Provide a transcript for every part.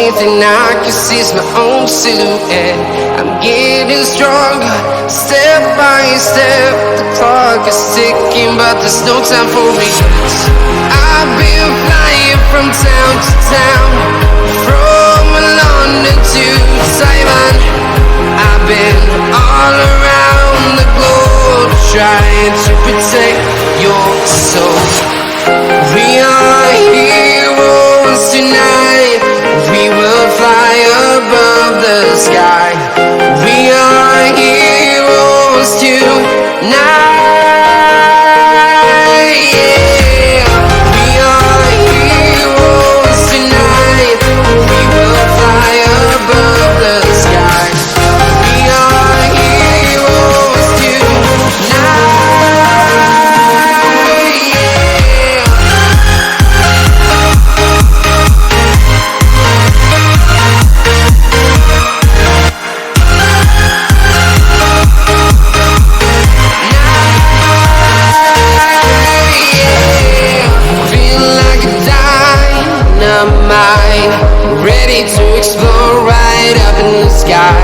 only thing I can see is my own silhouette. I'm getting stronger, step by step. The clock is ticking, but there's no time for regrets. I've been flying from town to town, from London to Taiwan. I've been all around the globe, trying to protect your soul. We are heroes tonight. We will fly above the sky. We are heroes tonight. Yeah. We are heroes tonight. We will fly above the sky. We are heroes tonight. Yeah. Feel like a dynamite, ready to explode right up in the sky.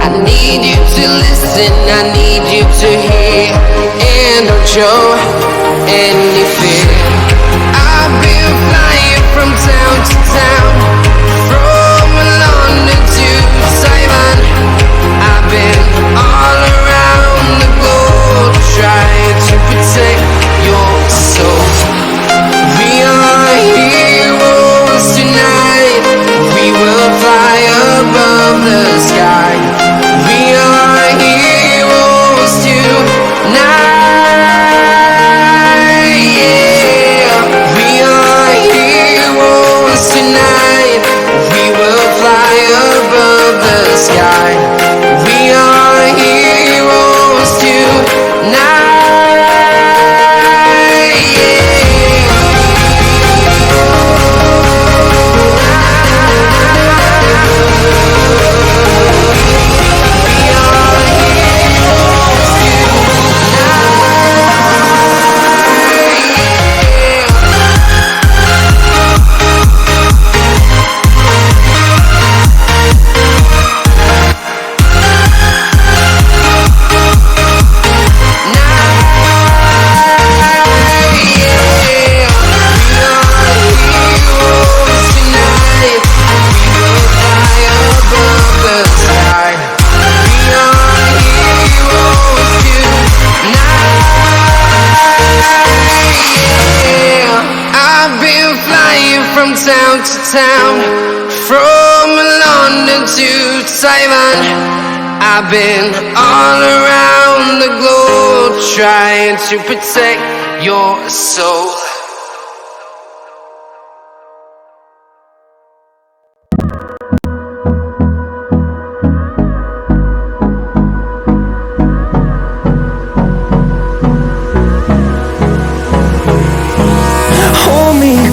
I need you to listen, I need you to hear, and don't show any fear. I've been flying from town to town, from London to Taiwan. I've been all around the globe, trying to protect your soul. We are heroes tonight. We will fly above the sky. We are heroes tonight. Yeah. We are heroes tonight. We will fly above the sky. We are heroes tonight. From town to town, from London to Taiwan. I've been all around the globe, trying to protect your soul.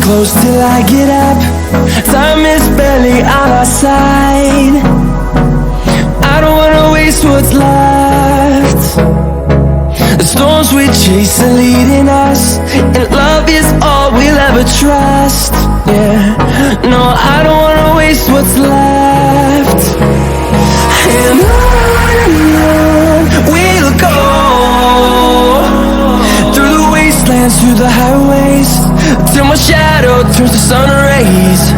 Close till I get up. Time is barely on our side. I don't wanna waste what's left. The storms we chase are leading us, and love is all we'll ever trust. Yeah, no, I don't wanna waste what's left. And on we'll go, through the wastelands, through the highways, till my shadow turns to sun rays.